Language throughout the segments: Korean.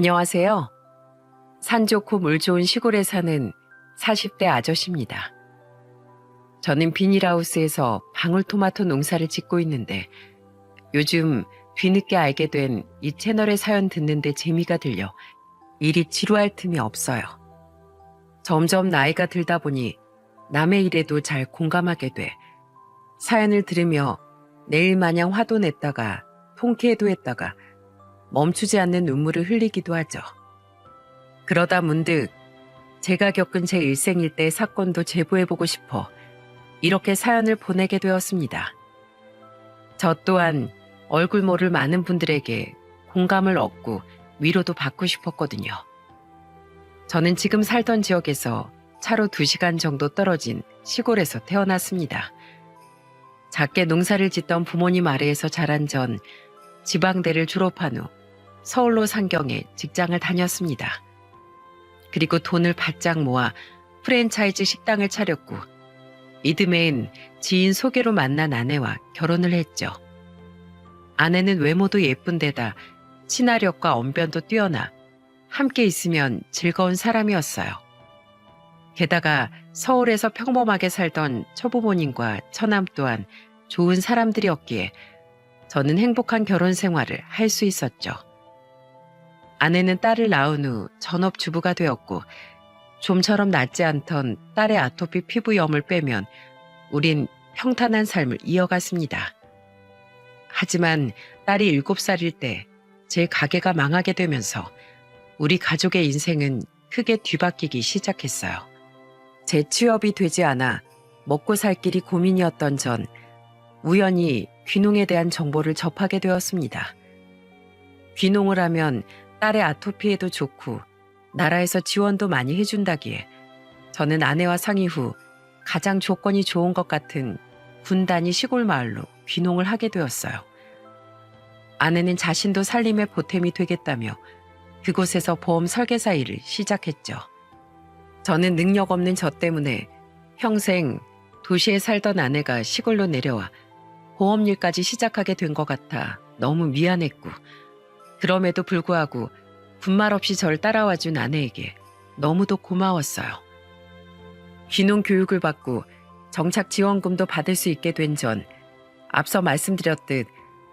안녕하세요. 산 좋고 물 좋은 시골에 사는 40대 아저씨입니다. 저는 비닐하우스에서 방울토마토 농사를 짓고 있는데 요즘 뒤늦게 알게 된 이 채널의 사연 듣는데 재미가 들려 일이 지루할 틈이 없어요. 점점 나이가 들다 보니 남의 일에도 잘 공감하게 돼 사연을 들으며 내일 마냥 화도 냈다가 통쾌해도 했다가 멈추지 않는 눈물을 흘리기도 하죠. 그러다 문득 제가 겪은 제 일생일대의 사건도 제보해보고 싶어 이렇게 사연을 보내게 되었습니다. 저 또한 얼굴 모를 많은 분들에게 공감을 얻고 위로도 받고 싶었거든요. 저는 지금 살던 지역에서 차로 2시간 정도 떨어진 시골에서 태어났습니다. 작게 농사를 짓던 부모님 아래에서 자란 전 지방대를 졸업한 후 서울로 상경해 직장을 다녔습니다. 그리고 돈을 바짝 모아 프랜차이즈 식당을 차렸고 이듬해인 지인 소개로 만난 아내와 결혼을 했죠. 아내는 외모도 예쁜 데다 친화력과 언변도 뛰어나 함께 있으면 즐거운 사람이었어요. 게다가 서울에서 평범하게 살던 처부모님과 처남 또한 좋은 사람들이었기에 저는 행복한 결혼 생활을 할 수 있었죠. 아내는 딸을 낳은 후 전업주부가 되었고 좀처럼 낫지 않던 딸의 아토피 피부염을 빼면 우린 평탄한 삶을 이어갔습니다. 하지만 딸이 7살일 때 제 가게가 망하게 되면서 우리 가족의 인생은 크게 뒤바뀌기 시작했어요. 제 취업이 되지 않아 먹고 살 길이 고민이었던 전 우연히 귀농에 대한 정보를 접하게 되었습니다. 귀농을 하면 딸의 아토피에도 좋고 나라에서 지원도 많이 해준다기에 저는 아내와 상의 후 가장 조건이 좋은 것 같은 군 단위 시골 마을로 귀농을 하게 되었어요. 아내는 자신도 살림의 보탬이 되겠다며 그곳에서 보험 설계사 일을 시작했죠. 저는 능력 없는 저 때문에 평생 도시에 살던 아내가 시골로 내려와 보험 일까지 시작하게 된 것 같아 너무 미안했고 그럼에도 불구하고 군말 없이 절 따라와준 아내에게 너무도 고마웠어요. 귀농 교육을 받고 정착 지원금도 받을 수 있게 된 전 앞서 말씀드렸듯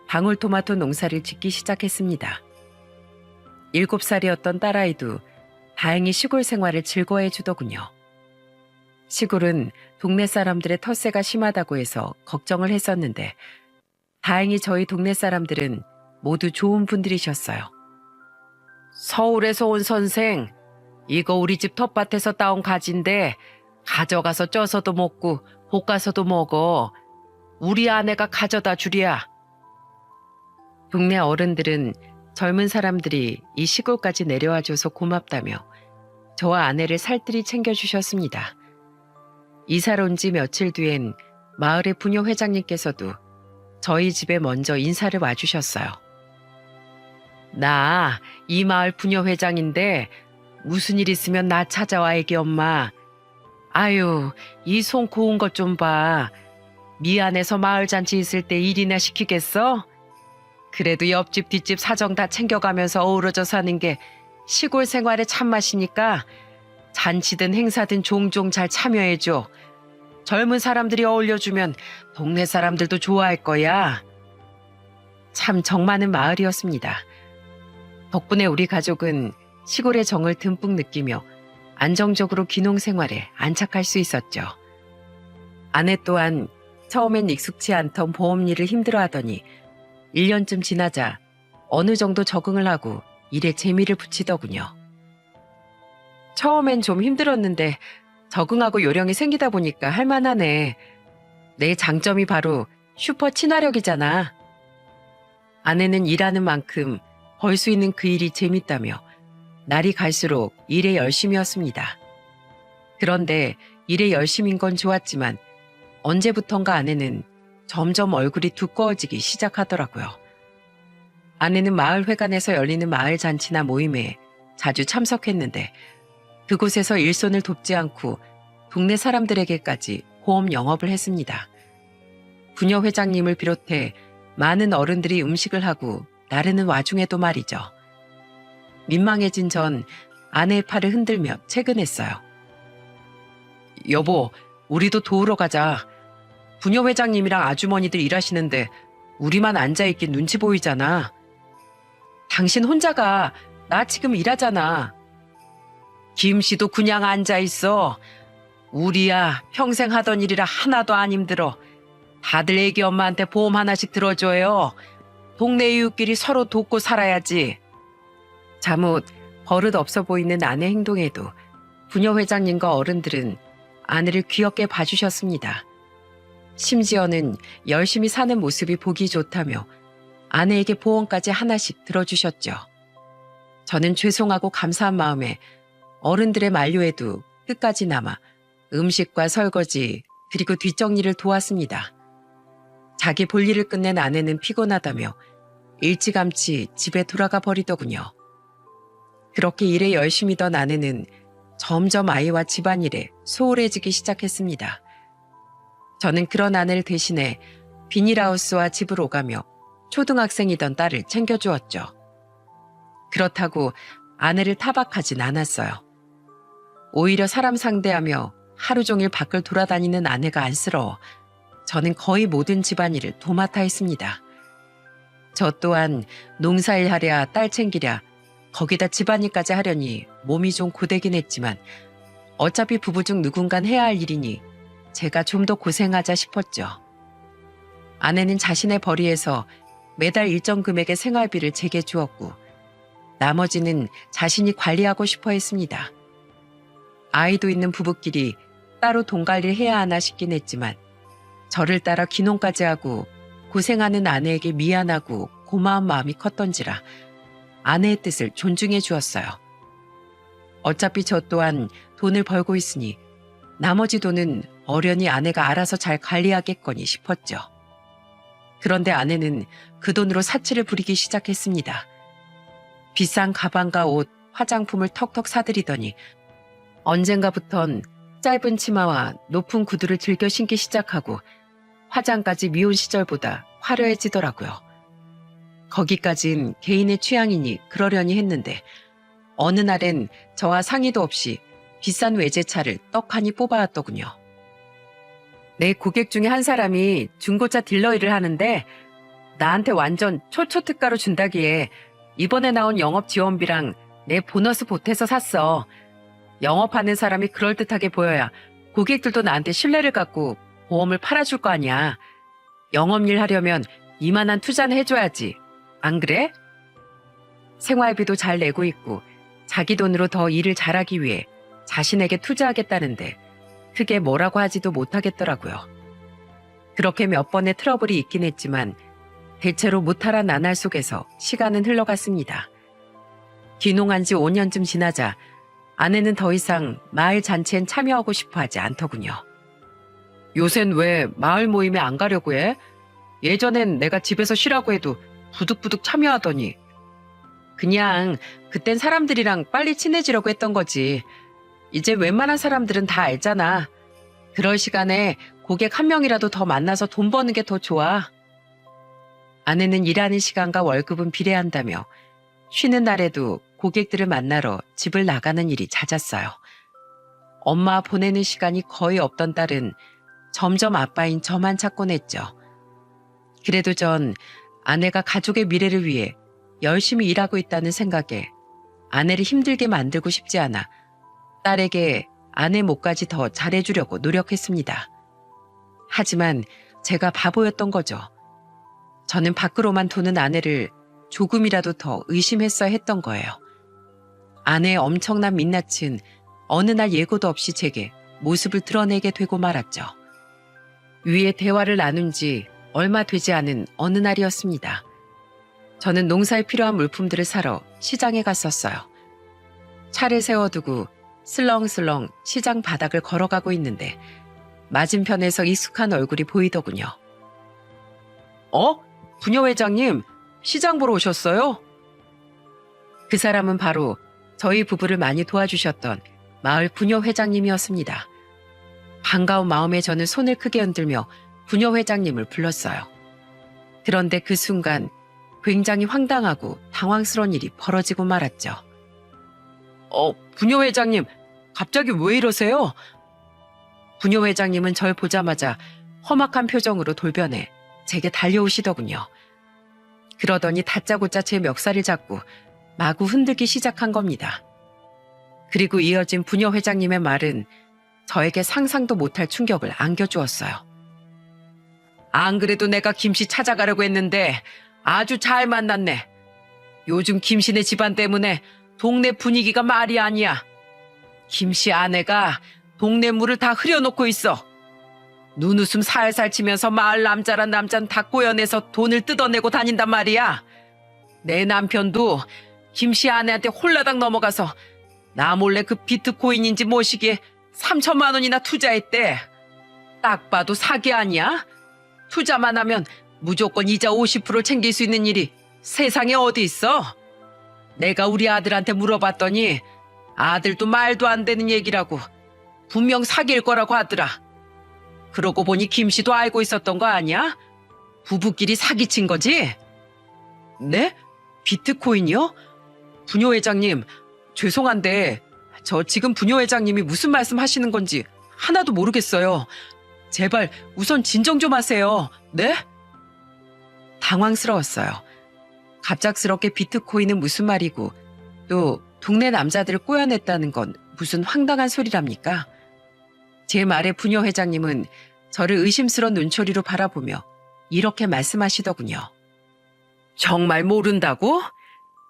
방울토마토 농사를 짓기 시작했습니다. 7살이었던 딸아이도 다행히 시골 생활을 즐거워해 주더군요. 시골은 동네 사람들의 텃세가 심하다고 해서 걱정을 했었는데 다행히 저희 동네 사람들은 모두 좋은 분들이셨어요. 서울에서 온 선생, 이거 우리 집 텃밭에서 따온 가지인데 가져가서 쪄서도 먹고 볶아서도 먹어. 우리 아내가 가져다 주랴. 동네 어른들은 젊은 사람들이 이 시골까지 내려와줘서 고맙다며 저와 아내를 살뜰히 챙겨주셨습니다. 이사를 온 지 며칠 뒤엔 마을의 부녀 회장님께서도 저희 집에 먼저 인사를 와주셨어요. 나 이 마을 부녀 회장인데 무슨 일 있으면 나 찾아와 애기 엄마. 아유, 이 손 고운 것 좀 봐. 미안해서 마을 잔치 있을 때 일이나 시키겠어? 그래도 옆집 뒷집 사정 다 챙겨가면서 어우러져 사는 게 시골 생활의 참맛이니까 잔치든 행사든 종종 잘 참여해줘. 젊은 사람들이 어울려주면 동네 사람들도 좋아할 거야. 참 정 많은 마을이었습니다. 덕분에 우리 가족은 시골의 정을 듬뿍 느끼며 안정적으로 귀농 생활에 안착할 수 있었죠. 아내 또한 처음엔 익숙치 않던 보험 일을 힘들어하더니 1년쯤 지나자 어느 정도 적응을 하고 일에 재미를 붙이더군요. 처음엔 좀 힘들었는데 적응하고 요령이 생기다 보니까 할만하네. 내 장점이 바로 슈퍼 친화력이잖아. 아내는 일하는 만큼 벌 수 있는 그 일이 재밌다며 날이 갈수록 일에 열심이었습니다. 그런데 일에 열심인 건 좋았지만 언제부턴가 아내는 점점 얼굴이 두꺼워지기 시작하더라고요. 아내는 마을회관에서 열리는 마을 잔치나 모임에 자주 참석했는데 그곳에서 일손을 돕지 않고 동네 사람들에게까지 보험 영업을 했습니다. 부녀 회장님을 비롯해 많은 어른들이 음식을 하고 나르는 와중에도 말이죠. 민망해진 전 아내의 팔을 흔들며 채근했어요. 여보, 우리도 도우러 가자. 부녀 회장님이랑 아주머니들 일하시는데 우리만 앉아있긴 눈치 보이잖아. 당신 혼자가, 나 지금 일하잖아. 김 씨도 그냥 앉아있어. 우리야 평생 하던 일이라 하나도 안 힘들어. 다들 애기 엄마한테 보험 하나씩 들어줘요. 동네 이웃끼리 서로 돕고 살아야지. 잠옷 버릇 없어 보이는 아내 행동에도 부녀 회장님과 어른들은 아내를 귀엽게 봐주셨습니다. 심지어는 열심히 사는 모습이 보기 좋다며 아내에게 보험까지 하나씩 들어주셨죠. 저는 죄송하고 감사한 마음에 어른들의 만류에도 끝까지 남아 음식과 설거지 그리고 뒷정리를 도왔습니다. 자기 볼일을 끝낸 아내는 피곤하다며 일찌감치 집에 돌아가 버리더군요. 그렇게 일에 열심히던 아내는 점점 아이와 집안일에 소홀해지기 시작했습니다. 저는 그런 아내를 대신해 비닐하우스와 집을 오가며 초등학생이던 딸을 챙겨주었죠. 그렇다고 아내를 타박하진 않았어요. 오히려 사람 상대하며 하루 종일 밖을 돌아다니는 아내가 안쓰러워 저는 거의 모든 집안일을 도맡아 했습니다. 저 또한 농사일 하랴 딸 챙기랴 거기다 집안일까지 하려니 몸이 좀 고되긴 했지만 어차피 부부 중 누군간 해야 할 일이니 제가 좀 더 고생하자 싶었죠. 아내는 자신의 벌이에서 매달 일정 금액의 생활비를 제게 주었고 나머지는 자신이 관리하고 싶어 했습니다. 아이도 있는 부부끼리 따로 돈 관리를 해야 하나 싶긴 했지만 저를 따라 귀농까지 하고 고생하는 아내에게 미안하고 고마운 마음이 컸던지라 아내의 뜻을 존중해 주었어요. 어차피 저 또한 돈을 벌고 있으니 나머지 돈은 어련히 아내가 알아서 잘 관리하겠거니 싶었죠. 그런데 아내는 그 돈으로 사치를 부리기 시작했습니다. 비싼 가방과 옷, 화장품을 턱턱 사들이더니 언젠가부턴 짧은 치마와 높은 구두를 즐겨 신기 시작하고 화장까지 미혼 시절보다 화려해지더라고요. 거기까진 개인의 취향이니 그러려니 했는데 어느 날엔 저와 상의도 없이 비싼 외제차를 떡하니 뽑아왔더군요. 내 고객 중에 한 사람이 중고차 딜러 일을 하는데 나한테 완전 초초특가로 준다기에 이번에 나온 영업 지원비랑 내 보너스 보태서 샀어. 영업하는 사람이 그럴듯하게 보여야 고객들도 나한테 신뢰를 갖고 보험을 팔아줄 거 아니야. 영업일 하려면 이만한 투자는 해줘야지. 안 그래? 생활비도 잘 내고 있고 자기 돈으로 더 일을 잘하기 위해 자신에게 투자하겠다는데 크게 뭐라고 하지도 못하겠더라고요. 그렇게 몇 번의 트러블이 있긴 했지만 대체로 무탈한 나날 속에서 시간은 흘러갔습니다. 귀농한 지 5년쯤 지나자 아내는 더 이상 마을 잔치엔 참여하고 싶어 하지 않더군요. 요샌 왜 마을 모임에 안 가려고 해? 예전엔 내가 집에서 쉬라고 해도 부득부득 참여하더니. 그냥 그땐 사람들이랑 빨리 친해지려고 했던 거지. 이제 웬만한 사람들은 다 알잖아. 그럴 시간에 고객 한 명이라도 더 만나서 돈 버는 게 더 좋아. 아내는 일하는 시간과 월급은 비례한다며 쉬는 날에도 고객들을 만나러 집을 나가는 일이 잦았어요. 엄마 보내는 시간이 거의 없던 딸은 점점 아빠인 저만 찾곤 했죠. 그래도 전 아내가 가족의 미래를 위해 열심히 일하고 있다는 생각에 아내를 힘들게 만들고 싶지 않아 딸에게 아내 몫까지 더 잘해주려고 노력했습니다. 하지만 제가 바보였던 거죠. 저는 밖으로만 도는 아내를 조금이라도 더 의심했어야 했던 거예요. 아내의 엄청난 민낯은 어느 날 예고도 없이 제게 모습을 드러내게 되고 말았죠. 위에 대화를 나눈 지 얼마 되지 않은 어느 날이었습니다. 저는 농사에 필요한 물품들을 사러 시장에 갔었어요. 차를 세워두고 슬렁슬렁 시장 바닥을 걸어가고 있는데 맞은편에서 익숙한 얼굴이 보이더군요. 부녀 회장님, 시장 보러 오셨어요? 그 사람은 바로 저희 부부를 많이 도와주셨던 마을 부녀 회장님이었습니다. 반가운 마음에 저는 손을 크게 흔들며 부녀 회장님을 불렀어요. 그런데 그 순간 굉장히 황당하고 당황스러운 일이 벌어지고 말았죠. 부녀 회장님, 갑자기 왜 이러세요? 부녀 회장님은 절 보자마자 험악한 표정으로 돌변해 제게 달려오시더군요. 그러더니 다짜고짜 제 멱살을 잡고 마구 흔들기 시작한 겁니다. 그리고 이어진 부녀 회장님의 말은 저에게 상상도 못할 충격을 안겨주었어요. 안 그래도 내가 김씨 찾아가려고 했는데 아주 잘 만났네. 요즘 김씨네 집안 때문에 동네 분위기가 말이 아니야. 김씨 아내가 동네 물을 다 흐려놓고 있어. 눈웃음 살살 치면서 마을 남자란 남자는 다 꼬여내서 돈을 뜯어내고 다닌단 말이야. 내 남편도 김씨 아내한테 홀라당 넘어가서 나 몰래 그 비트코인인지 뭐시기에 3천만 원이나 투자했대. 딱 봐도 사기 아니야? 투자만 하면 무조건 이자 50% 챙길 수 있는 일이 세상에 어디 있어? 내가 우리 아들한테 물어봤더니 아들도 말도 안 되는 얘기라고. 분명 사기일 거라고 하더라. 그러고 보니 김씨도 알고 있었던 거 아니야? 부부끼리 사기친 거지? 네? 비트코인이요? 부녀 회장님, 죄송한데 저 지금 부녀 회장님이 무슨 말씀 하시는 건지 하나도 모르겠어요. 제발 우선 진정 좀 하세요. 네? 당황스러웠어요. 갑작스럽게 비트코인은 무슨 말이고 또 동네 남자들을 꼬여냈다는 건 무슨 황당한 소리랍니까? 제 말에 부녀 회장님은 저를 의심스러운 눈초리로 바라보며 이렇게 말씀하시더군요. 정말 모른다고?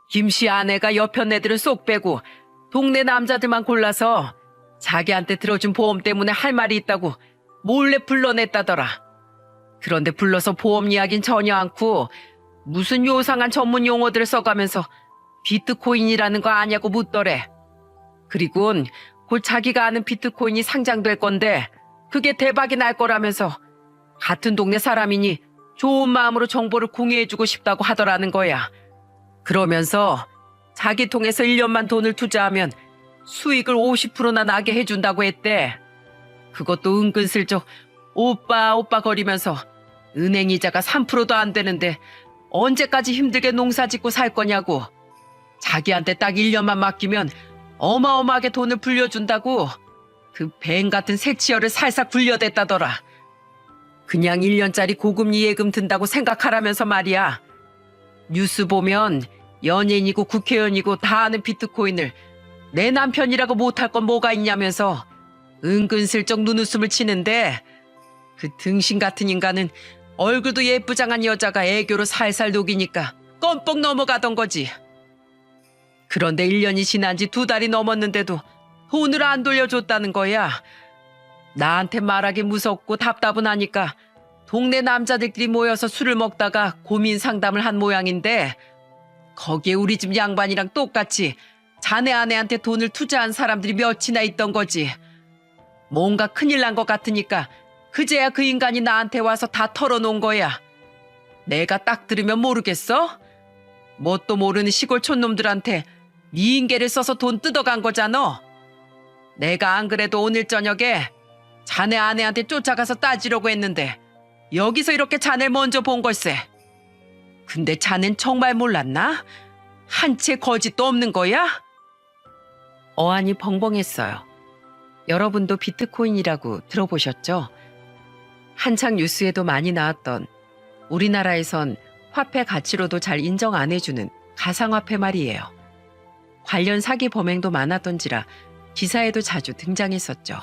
김씨 아내가 옆편 애들은 쏙 빼고 동네 남자들만 골라서 자기한테 들어준 보험 때문에 할 말이 있다고 몰래 불러냈다더라. 그런데 불러서 보험 이야긴 전혀 않고 무슨 요상한 전문 용어들을 써가면서 비트코인이라는 거 아냐고 묻더래. 그리곤 곧 자기가 아는 비트코인이 상장될 건데 그게 대박이 날 거라면서 같은 동네 사람이니 좋은 마음으로 정보를 공유해주고 싶다고 하더라는 거야. 그러면서 자기 통해서 1년만 돈을 투자하면 수익을 50%나 나게 해준다고 했대. 그것도 은근슬쩍 오빠 거리면서 은행 이자가 3%도 안 되는데 언제까지 힘들게 농사 짓고 살 거냐고. 자기한테 딱 1년만 맡기면 어마어마하게 돈을 불려준다고 그 뱀 같은 색치열을 살살 굴려댔다더라. 그냥 1년짜리 고금리 예금 든다고 생각하라면서 말이야. 뉴스 보면 연예인이고 국회의원이고 다 아는 비트코인을 내 남편이라고 못할 건 뭐가 있냐면서 은근슬쩍 눈웃음을 치는데 그 등신 같은 인간은 얼굴도 예쁘장한 여자가 애교로 살살 녹이니까 껌뻑 넘어가던 거지. 그런데 1년이 지난 지 2달이 넘었는데도 돈을 안 돌려줬다는 거야. 나한테 말하기 무섭고 답답은 하니까 동네 남자들끼리 모여서 술을 먹다가 고민 상담을 한 모양인데 거기에 우리 집 양반이랑 똑같이 자네 아내한테 돈을 투자한 사람들이 몇이나 있던 거지. 뭔가 큰일 난 것 같으니까 그제야 그 인간이 나한테 와서 다 털어놓은 거야. 내가 딱 들으면 모르겠어? 뭣도 모르는 시골 촌놈들한테 미인계를 써서 돈 뜯어간 거잖아. 내가 안 그래도 오늘 저녁에 자네 아내한테 쫓아가서 따지려고 했는데 여기서 이렇게 자네를 먼저 본 걸세. 근데 자넨 정말 몰랐나? 한 채 거짓도 없는 거야? 어안이 벙벙했어요. 여러분도 비트코인이라고 들어보셨죠? 한창 뉴스에도 많이 나왔던 우리나라에선 화폐 가치로도 잘 인정 안 해주는 가상화폐 말이에요. 관련 사기 범행도 많았던지라 기사에도 자주 등장했었죠.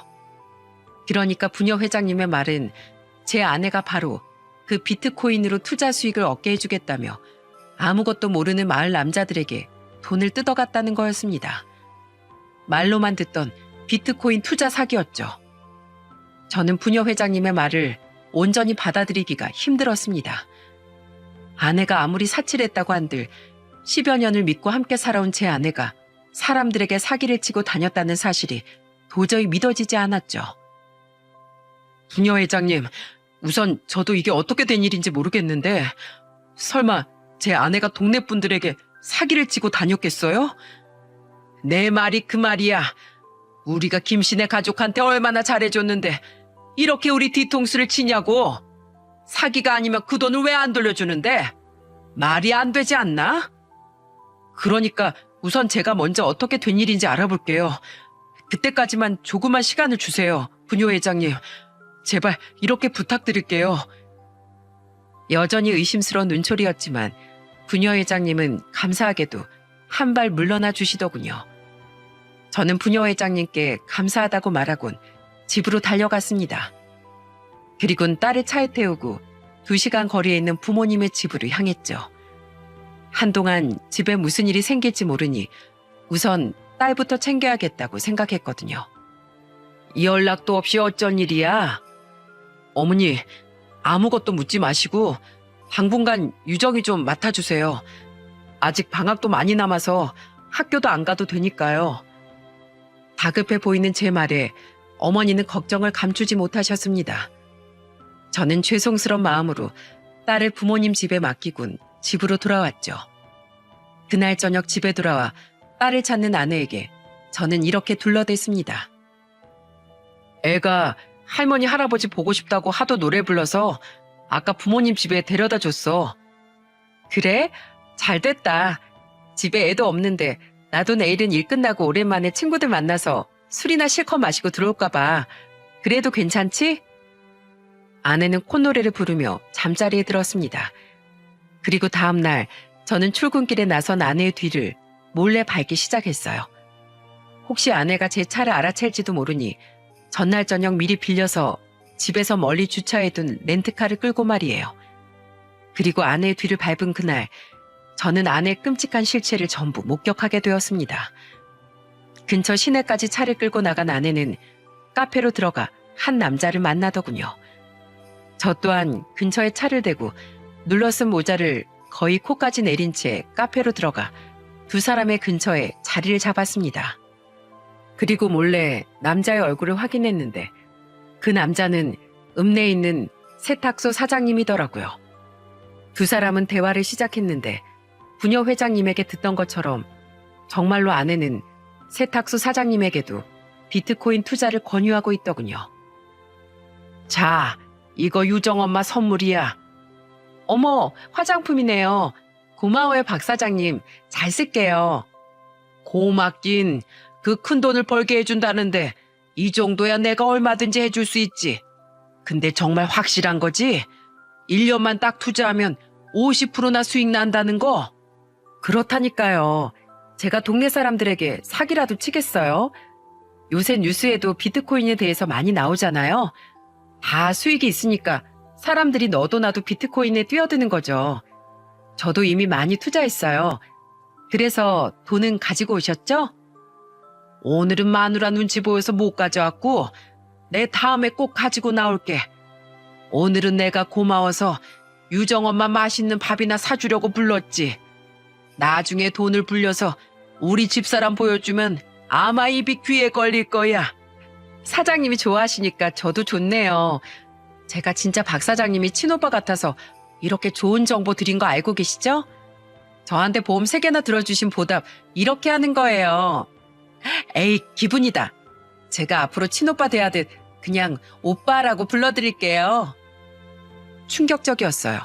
그러니까 부녀 회장님의 말은 제 아내가 바로 그 비트코인으로 투자 수익을 얻게 해주겠다며 아무것도 모르는 마을 남자들에게 돈을 뜯어갔다는 거였습니다. 말로만 듣던 비트코인 투자 사기였죠. 저는 부녀 회장님의 말을 온전히 받아들이기가 힘들었습니다. 아내가 아무리 사칠했다고 한들 10여 년을 믿고 함께 살아온 제 아내가 사람들에게 사기를 치고 다녔다는 사실이 도저히 믿어지지 않았죠. 부녀 회장님, 우선 저도 이게 어떻게 된 일인지 모르겠는데 설마 제 아내가 동네 분들에게 사기를 치고 다녔겠어요? 내 말이 그 말이야. 우리가 김씨네 가족한테 얼마나 잘해줬는데 이렇게 우리 뒤통수를 치냐고. 사기가 아니면 그 돈을 왜 안 돌려주는데? 말이 안 되지 않나? 그러니까 우선 제가 먼저 어떻게 된 일인지 알아볼게요. 그때까지만 조그만 시간을 주세요. 부녀 회장님. 제발 이렇게 부탁드릴게요. 여전히 의심스러운 눈초리였지만 부녀 회장님은 감사하게도 한 발 물러나 주시더군요. 저는 부녀 회장님께 감사하다고 말하곤 집으로 달려갔습니다. 그리곤 딸을 차에 태우고 2시간 거리에 있는 부모님의 집으로 향했죠. 한동안 집에 무슨 일이 생길지 모르니 우선 딸부터 챙겨야겠다고 생각했거든요. 연락도 없이 어쩐 일이야? 어머니, 아무것도 묻지 마시고 당분간 유정이 좀 맡아주세요. 아직 방학도 많이 남아서 학교도 안 가도 되니까요. 다급해 보이는 제 말에 어머니는 걱정을 감추지 못하셨습니다. 저는 죄송스러운 마음으로 딸을 부모님 집에 맡기곤 집으로 돌아왔죠. 그날 저녁 집에 돌아와 딸을 찾는 아내에게 저는 이렇게 둘러댔습니다. 애가 할머니 할아버지 보고 싶다고 하도 노래 불러서 아까 부모님 집에 데려다 줬어. 그래? 잘 됐다. 집에 애도 없는데 나도 내일은 일 끝나고 오랜만에 친구들 만나서 술이나 실컷 마시고 들어올까 봐. 그래도 괜찮지? 아내는 콧노래를 부르며 잠자리에 들었습니다. 그리고 다음 날 저는 출근길에 나선 아내의 뒤를 몰래 밟기 시작했어요. 혹시 아내가 제 차를 알아챌지도 모르니 전날 저녁 미리 빌려서 집에서 멀리 주차해둔 렌트카를 끌고 말이에요. 그리고 아내의 뒤를 밟은 그날 저는 아내의 끔찍한 실체를 전부 목격하게 되었습니다. 근처 시내까지 차를 끌고 나간 아내는 카페로 들어가 한 남자를 만나더군요. 저 또한 근처에 차를 대고 눌러쓴 모자를 거의 코까지 내린 채 카페로 들어가 두 사람의 근처에 자리를 잡았습니다. 그리고 몰래 남자의 얼굴을 확인했는데 그 남자는 읍내에 있는 세탁소 사장님이더라고요. 두 사람은 대화를 시작했는데 부녀 회장님에게 듣던 것처럼 정말로 아내는 세탁소 사장님에게도 비트코인 투자를 권유하고 있더군요. 자, 이거 유정 엄마 선물이야. 어머, 화장품이네요. 고마워요, 박 사장님. 잘 쓸게요. 고맙긴. 그 큰 돈을 벌게 해준다는데 이 정도야 내가 얼마든지 해줄 수 있지. 근데 정말 확실한 거지? 1년만 딱 투자하면 50%나 수익 난다는 거? 그렇다니까요. 제가 동네 사람들에게 사기라도 치겠어요? 요새 뉴스에도 비트코인에 대해서 많이 나오잖아요. 다 수익이 있으니까 사람들이 너도 나도 비트코인에 뛰어드는 거죠. 저도 이미 많이 투자했어요. 그래서 돈은 가지고 오셨죠? 오늘은 마누라 눈치 보여서 못 가져왔고 내 다음에 꼭 가지고 나올게. 오늘은 내가 고마워서 유정 엄마 맛있는 밥이나 사주려고 불렀지. 나중에 돈을 불려서 우리 집사람 보여주면 아마 입이 귀에 걸릴 거야. 사장님이 좋아하시니까 저도 좋네요. 제가 진짜 박 사장님이 친오빠 같아서 이렇게 좋은 정보 드린 거 알고 계시죠? 저한테 보험 3개나 들어주신 보답 이렇게 하는 거예요. 에이, 기분이다. 제가 앞으로 친오빠 대하듯 그냥 오빠라고 불러드릴게요. 충격적이었어요.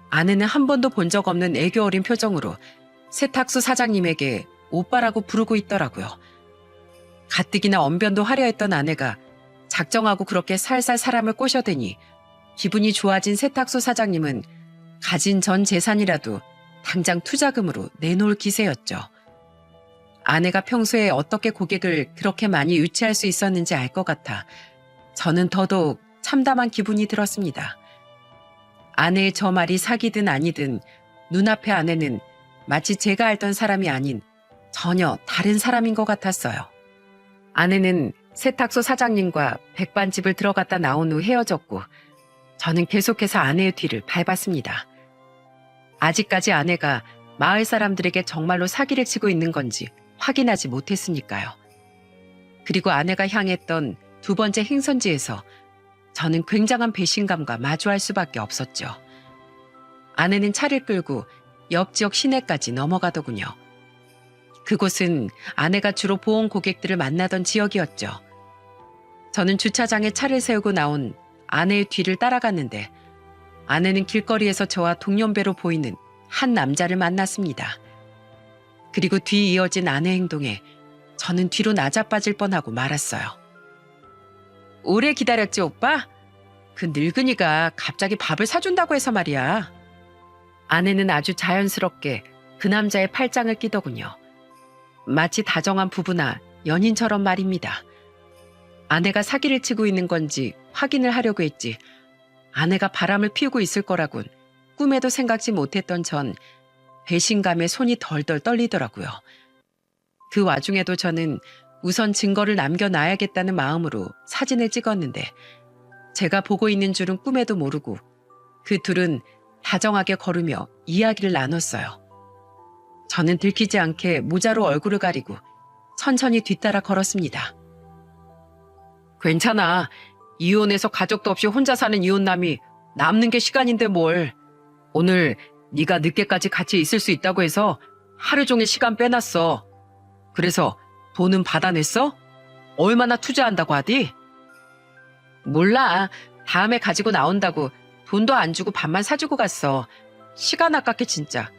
아내는 한 번도 본 적 없는 애교 어린 표정으로 세탁소 사장님에게 오빠라고 부르고 있더라고요. 가뜩이나 언변도 화려했던 아내가 작정하고 그렇게 살살 사람을 꼬셔대니 기분이 좋아진 세탁소 사장님은 가진 전 재산이라도 당장 투자금으로 내놓을 기세였죠. 아내가 평소에 어떻게 고객을 그렇게 많이 유치할 수 있었는지 알 것 같아 저는 더더욱 참담한 기분이 들었습니다. 아내의 저 말이 사기든 아니든 눈앞의 아내는 마치 제가 알던 사람이 아닌 전혀 다른 사람인 것 같았어요. 아내는 세탁소 사장님과 백반집을 들어갔다 나온 후 헤어졌고 저는 계속해서 아내의 뒤를 밟았습니다. 아직까지 아내가 마을 사람들에게 정말로 사기를 치고 있는 건지 확인하지 못했으니까요. 그리고 아내가 향했던 두 번째 행선지에서 저는 굉장한 배신감과 마주할 수밖에 없었죠. 아내는 차를 끌고 옆 지역 시내까지 넘어가더군요. 그곳은 아내가 주로 보온 고객들을 만나던 지역이었죠. 저는 주차장에 차를 세우고 나온 아내의 뒤를 따라갔는데 아내는 길거리에서 저와 동년배로 보이는 한 남자를 만났습니다. 그리고 뒤 이어진 아내 행동에 저는 뒤로 나자빠질 뻔하고 말았어요. 오래 기다렸지, 오빠? 그 늙은이가 갑자기 밥을 사준다고 해서 말이야. 아내는 아주 자연스럽게 그 남자의 팔짱을 끼더군요. 마치 다정한 부부나 연인처럼 말입니다. 아내가 사기를 치고 있는 건지 확인을 하려고 했지 아내가 바람을 피우고 있을 거라곤 꿈에도 생각지 못했던 전 배신감에 손이 덜덜 떨리더라고요. 그 와중에도 저는 우선 증거를 남겨놔야겠다는 마음으로 사진을 찍었는데 제가 보고 있는 줄은 꿈에도 모르고 그 둘은 다정하게 걸으며 이야기를 나눴어요. 저는 들키지 않게 모자로 얼굴을 가리고 천천히 뒤따라 걸었습니다. 괜찮아. 이혼해서 가족도 없이 혼자 사는 이혼남이 남는 게 시간인데 뭘. 오늘 네가 늦게까지 같이 있을 수 있다고 해서 하루 종일 시간 빼놨어. 그래서 돈은 받아냈어? 얼마나 투자한다고 하디? 몰라. 다음에 가지고 나온다고 돈도 안 주고 밥만 사주고 갔어. 시간 아깝게 진짜.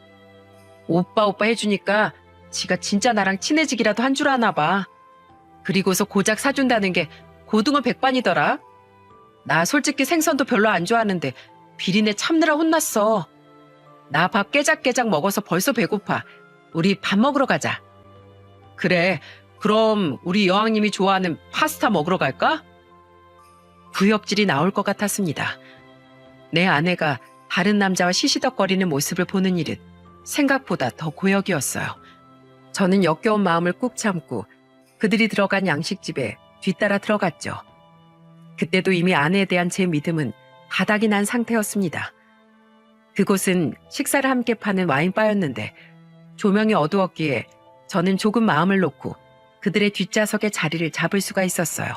오빠 해주니까 지가 진짜 나랑 친해지기라도 한 줄 아나 봐. 그리고서 고작 사준다는 게 고등어 백반이더라. 나 솔직히 생선도 별로 안 좋아하는데 비린내 참느라 혼났어. 나 밥 깨작깨작 먹어서 벌써 배고파. 우리 밥 먹으러 가자. 그래, 그럼 우리 여왕님이 좋아하는 파스타 먹으러 갈까? 구역질이 나올 것 같았습니다. 내 아내가 다른 남자와 시시덕거리는 모습을 보는 일은 생각보다 더 고역이었어요. 저는 역겨운 마음을 꾹 참고 그들이 들어간 양식집에 뒤따라 들어갔죠. 그때도 이미 아내에 대한 제 믿음은 바닥이 난 상태였습니다. 그곳은 식사를 함께 파는 와인바였는데 조명이 어두웠기에 저는 조금 마음을 놓고 그들의 뒷좌석에 자리를 잡을 수가 있었어요.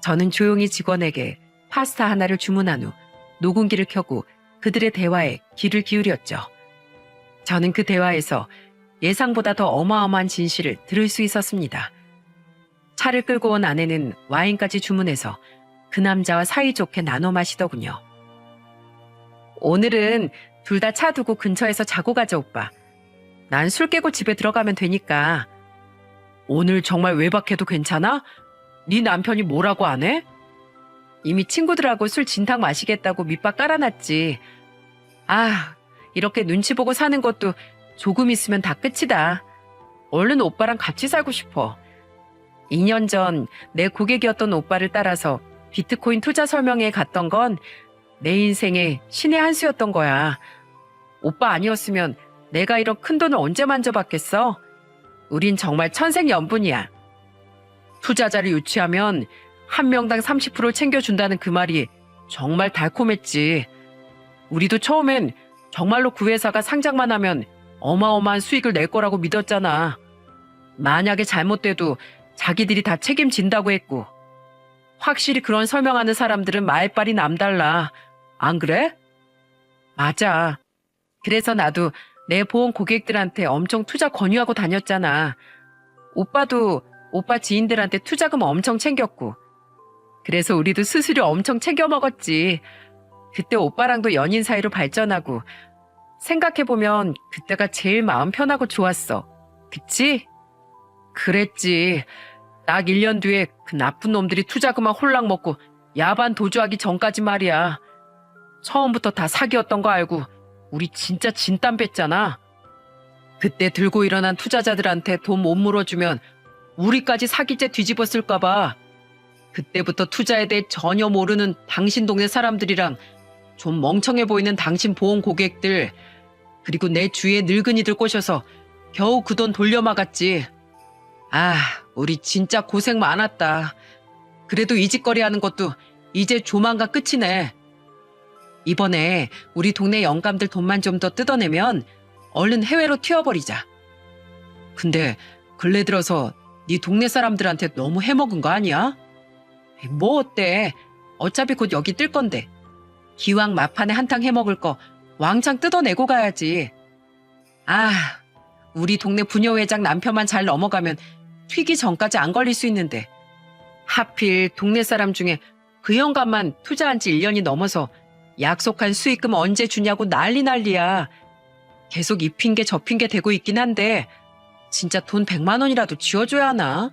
저는 조용히 직원에게 파스타 하나를 주문한 후 녹음기를 켜고 그들의 대화에 귀를 기울였죠. 저는 그 대화에서 예상보다 더 어마어마한 진실을 들을 수 있었습니다. 차를 끌고 온 아내는 와인까지 주문해서 그 남자와 사이좋게 나눠 마시더군요. 오늘은 둘 다 차 두고 근처에서 자고 가자, 오빠. 난 술 깨고 집에 들어가면 되니까. 오늘 정말 외박해도 괜찮아? 네 남편이 뭐라고 안 해? 이미 친구들하고 술 진탕 마시겠다고 밑밥 깔아놨지. 아, 이렇게 눈치 보고 사는 것도 조금 있으면 다 끝이다. 얼른 오빠랑 같이 살고 싶어. 2년 전 내 고객이었던 오빠를 따라서 비트코인 투자 설명회에 갔던 건 내 인생의 신의 한 수였던 거야. 오빠 아니었으면 내가 이런 큰 돈을 언제 만져봤겠어? 우린 정말 천생연분이야. 투자자를 유치하면 한 명당 30%를 챙겨준다는 그 말이 정말 달콤했지. 우리도 처음엔 정말로 그 회사가 상장만 하면 어마어마한 수익을 낼 거라고 믿었잖아. 만약에 잘못돼도 자기들이 다 책임진다고 했고. 확실히 그런 설명하는 사람들은 말빨이 남달라. 안 그래? 맞아. 그래서 나도 내 보험 고객들한테 엄청 투자 권유하고 다녔잖아. 오빠도 오빠 지인들한테 투자금 엄청 챙겼고. 그래서 우리도 수수료 엄청 챙겨 먹었지. 그때 오빠랑도 연인 사이로 발전하고. 생각해보면 그때가 제일 마음 편하고 좋았어. 그치? 그랬지. 딱 1년 뒤에 그 나쁜 놈들이 투자금만 홀랑 먹고 야반 도주하기 전까지 말이야. 처음부터 다 사기였던 거 알고 우리 진짜 진땀 뺐잖아. 그때 들고 일어난 투자자들한테 돈 못 물어주면 우리까지 사기죄 뒤집었을까 봐. 그때부터 투자에 대해 전혀 모르는 당신 동네 사람들이랑 좀 멍청해 보이는 당신 보험 고객들, 그리고 내 주위에 늙은이들 꼬셔서 겨우 그 돈 돌려막았지. 아, 우리 진짜 고생 많았다. 그래도 이 짓거리 하는 것도 이제 조만간 끝이네. 이번에 우리 동네 영감들 돈만 좀 더 뜯어내면 얼른 해외로 튀어버리자. 근데 근래 들어서 네 동네 사람들한테 너무 해먹은 거 아니야? 뭐 어때? 어차피 곧 여기 뜰 건데. 기왕 마판에 한탕 해먹을 거 왕창 뜯어내고 가야지. 아, 우리 동네 부녀회장 남편만 잘 넘어가면 튀기 전까지 안 걸릴 수 있는데. 하필 동네 사람 중에 그 영감만 투자한 지 1년이 넘어서 약속한 수익금 언제 주냐고 난리야. 계속 이 핑계 저 핑계 대고 있긴 한데 진짜 돈 100만 원이라도 쥐어줘야 하나?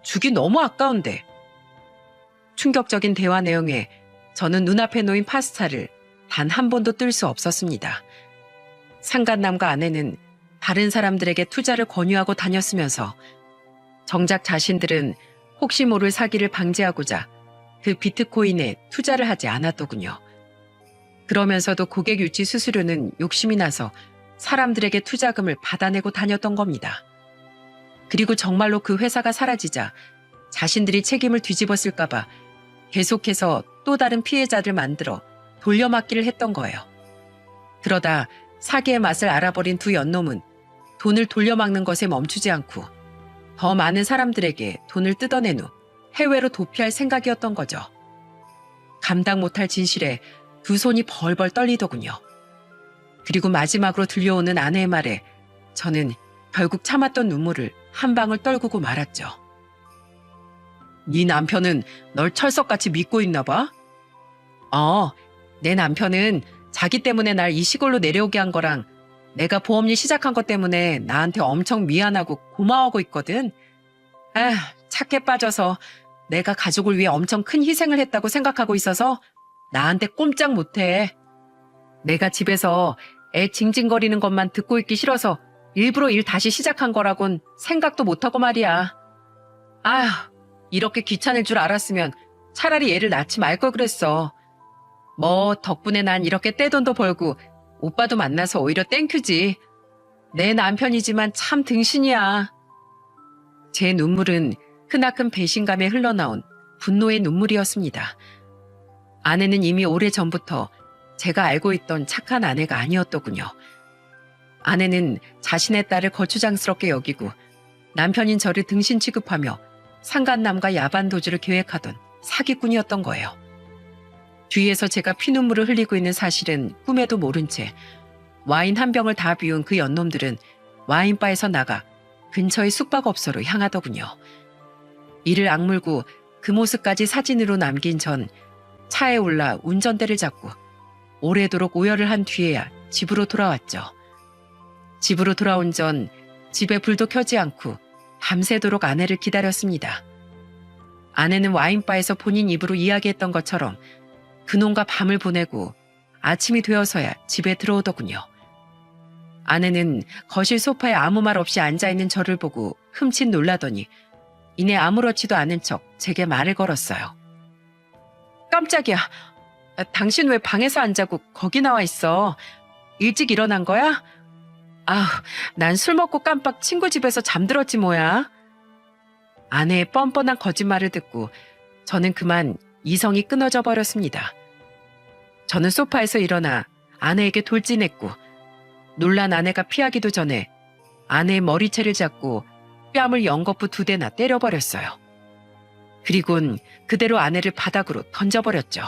주기 너무 아까운데. 충격적인 대화 내용에 저는 눈앞에 놓인 파스타를 단 한 번도 뜰 수 없었습니다. 상간남과 아내는 다른 사람들에게 투자를 권유하고 다녔으면서 정작 자신들은 혹시 모를 사기를 방지하고자 그 비트코인에 투자를 하지 않았더군요. 그러면서도 고객 유치 수수료는 욕심이 나서 사람들에게 투자금을 받아내고 다녔던 겁니다. 그리고 정말로 그 회사가 사라지자 자신들이 책임을 뒤집었을까봐 계속해서 또 다른 피해자를 만들어 돌려막기를 했던 거예요. 그러다 사기의 맛을 알아버린 두 연놈은 돈을 돌려막는 것에 멈추지 않고 더 많은 사람들에게 돈을 뜯어낸 후 해외로 도피할 생각이었던 거죠. 감당 못할 진실에 두 손이 벌벌 떨리더군요. 그리고 마지막으로 들려오는 아내의 말에 저는 결국 참았던 눈물을 한 방울 떨구고 말았죠. 네 남편은 널 철석같이 믿고 있나 봐? 내 남편은 자기 때문에 날 이 시골로 내려오게 한 거랑 내가 보험일 시작한 것 때문에 나한테 엄청 미안하고 고마워하고 있거든. 착해 빠져서 내가 가족을 위해 엄청 큰 희생을 했다고 생각하고 있어서 나한테 꼼짝 못해. 내가 집에서 애 징징거리는 것만 듣고 있기 싫어서 일부러 일 다시 시작한 거라곤 생각도 못하고 말이야. 이렇게 귀찮을 줄 알았으면 차라리 애를 낳지 말 걸 그랬어. 뭐 덕분에 난 이렇게 떼돈도 벌고 오빠도 만나서 오히려 땡큐지. 내 남편이지만 참 등신이야. 제 눈물은 크나큰 배신감에 흘러나온 분노의 눈물이었습니다. 아내는 이미 오래전부터 제가 알고 있던 착한 아내가 아니었더군요. 아내는 자신의 딸을 거추장스럽게 여기고 남편인 저를 등신 취급하며 상간남과 야반 도주를 계획하던 사기꾼이었던 거예요. 뒤에서 제가 피눈물을 흘리고 있는 사실은 꿈에도 모른 채 와인 한 병을 다 비운 그 연놈들은 와인바에서 나가 근처의 숙박업소로 향하더군요. 이를 악물고 그 모습까지 사진으로 남긴 전 차에 올라 운전대를 잡고 오래도록 오열을 한 뒤에야 집으로 돌아왔죠. 집으로 돌아온 전 집에 불도 켜지 않고 밤새도록 아내를 기다렸습니다. 아내는 와인바에서 본인 입으로 이야기했던 것처럼 그놈과 밤을 보내고 아침이 되어서야 집에 들어오더군요. 아내는 거실 소파에 아무 말 없이 앉아있는 저를 보고 흠칫 놀라더니 이내 아무렇지도 않은 척 제게 말을 걸었어요. 깜짝이야. 당신 왜 방에서 안 자고 거기 나와 있어? 일찍 일어난 거야? 난 술 먹고 깜빡 친구 집에서 잠들었지 뭐야. 아내의 뻔뻔한 거짓말을 듣고 저는 그만 이성이 끊어져 버렸습니다. 저는 소파에서 일어나 아내에게 돌진했고 놀란 아내가 피하기도 전에 아내의 머리채를 잡고 뺨을 연거푸 2대나 때려버렸어요. 그리곤 그대로 아내를 바닥으로 던져버렸죠.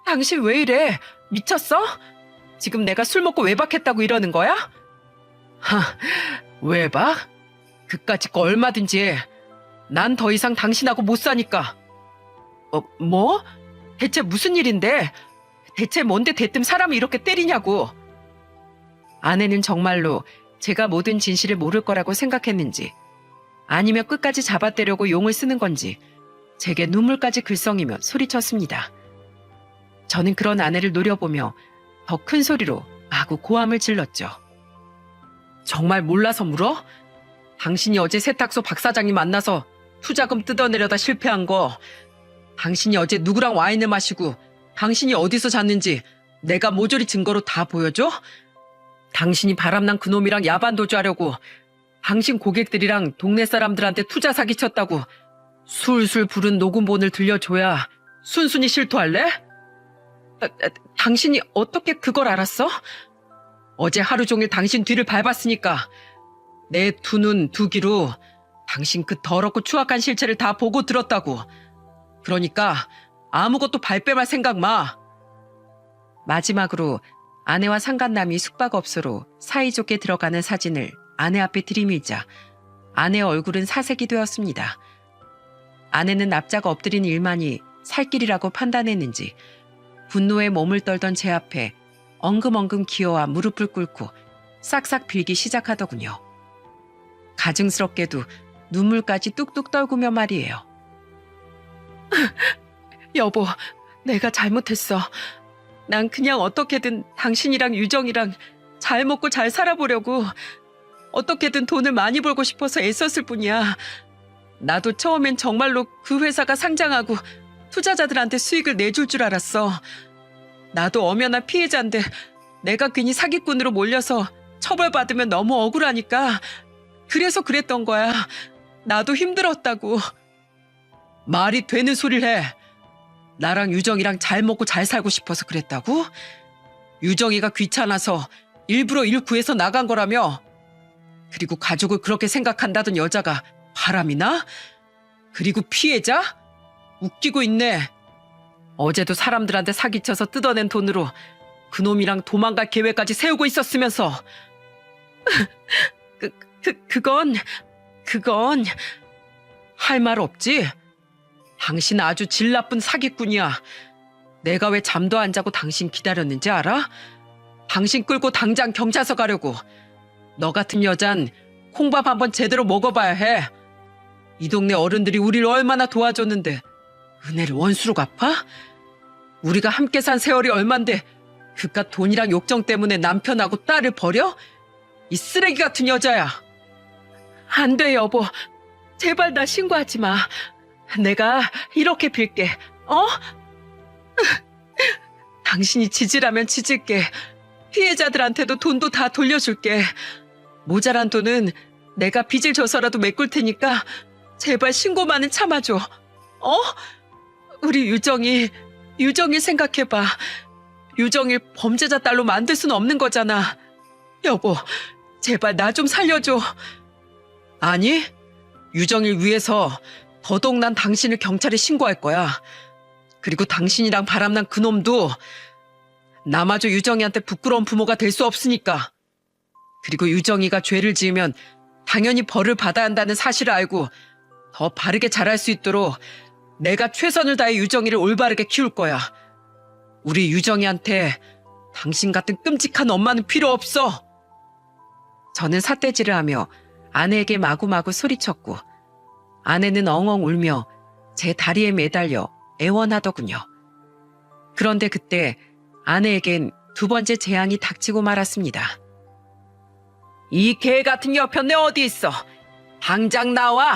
당신 왜 이래? 미쳤어? 지금 내가 술 먹고 외박했다고 이러는 거야? 외박? 그까짓 거 얼마든지 해. 난 더 이상 당신하고 못 사니까. 뭐? 대체 무슨 일인데? 대체 뭔데 대뜸 사람을 이렇게 때리냐고. 아내는 정말로 제가 모든 진실을 모를 거라고 생각했는지 아니면 끝까지 잡아떼려고 용을 쓰는 건지 제게 눈물까지 글썽이며 소리쳤습니다. 저는 그런 아내를 노려보며 더 큰 소리로 마구 고함을 질렀죠. 정말 몰라서 물어? 당신이 어제 세탁소 박 사장님 만나서 투자금 뜯어내려다 실패한 거, 당신이 어제 누구랑 와인을 마시고 당신이 어디서 잤는지 내가 모조리 증거로 다 보여줘? 당신이 바람난 그놈이랑 야반 도주하려고 당신 고객들이랑 동네 사람들한테 투자 사기쳤다고 술술 부른 녹음본을 들려줘야 순순히 실토할래? 당신이 어떻게 그걸 알았어? 어제 하루 종일 당신 뒤를 밟았으니까 내 두 눈 두 귀로 당신 그 더럽고 추악한 실체를 다 보고 들었다고. 그러니까 아무것도 발뺌할 생각 마. 마지막으로 아내와 상간남이 숙박업소로 사이좋게 들어가는 사진을 아내 앞에 들이밀자 아내의 얼굴은 사색이 되었습니다. 아내는 납작 엎드린 일만이 살 길이라고 판단했는지 분노에 몸을 떨던 제 앞에 엉금엉금 기어와 무릎을 꿇고 싹싹 빌기 시작하더군요. 가증스럽게도 눈물까지 뚝뚝 떨구며 말이에요. 여보, 내가 잘못했어. 난 그냥 어떻게든 당신이랑 유정이랑 잘 먹고 잘 살아보려고 어떻게든 돈을 많이 벌고 싶어서 애썼을 뿐이야. 나도 처음엔 정말로 그 회사가 상장하고 투자자들한테 수익을 내줄 줄 알았어. 나도 엄연한 피해자인데 내가 괜히 사기꾼으로 몰려서 처벌받으면 너무 억울하니까 그래서 그랬던 거야. 나도 힘들었다고. 말이 되는 소리를 해. 나랑 유정이랑 잘 먹고 잘 살고 싶어서 그랬다고? 유정이가 귀찮아서 일부러 일 구해서 나간 거라며? 그리고 가족을 그렇게 생각한다던 여자가 바람이나? 그리고 피해자? 웃기고 있네. 어제도 사람들한테 사기쳐서 뜯어낸 돈으로 그놈이랑 도망갈 계획까지 세우고 있었으면서. 그건 할 말 없지? 당신 아주 질 나쁜 사기꾼이야. 내가 왜 잠도 안 자고 당신 기다렸는지 알아? 당신 끌고 당장 경찰서 가려고. 너 같은 여잔 콩밥 한번 제대로 먹어봐야 해. 이 동네 어른들이 우리를 얼마나 도와줬는데 은혜를 원수로 갚아? 우리가 함께 산 세월이 얼만데 그깟 돈이랑 욕정 때문에 남편하고 딸을 버려? 이 쓰레기 같은 여자야. 안 돼, 여보. 제발 나 신고하지 마. 내가 이렇게 빌게. 당신이 지지라면 지질게. 피해자들한테도 돈도 다 돌려줄게. 모자란 돈은 내가 빚을 져서라도 메꿀 테니까 제발 신고만은 참아줘. 우리 유정이 생각해봐. 유정일 범죄자 딸로 만들 수는 없는 거잖아. 여보, 제발 나 좀 살려줘. 아니, 유정일 위해서 더더욱 난 당신을 경찰에 신고할 거야. 그리고 당신이랑 바람난 그놈도 나마저 유정이한테 부끄러운 부모가 될 수 없으니까. 그리고 유정이가 죄를 지으면 당연히 벌을 받아야 한다는 사실을 알고 더 바르게 자랄 수 있도록 내가 최선을 다해 유정이를 올바르게 키울 거야. 우리 유정이한테 당신 같은 끔찍한 엄마는 필요 없어. 저는 삿대질을 하며 아내에게 마구마구 소리쳤고 아내는 엉엉 울며 제 다리에 매달려 애원하더군요. 그런데 그때 아내에겐 두 번째 재앙이 닥치고 말았습니다. 이 개 같은 여편네 어디 있어? 당장 나와.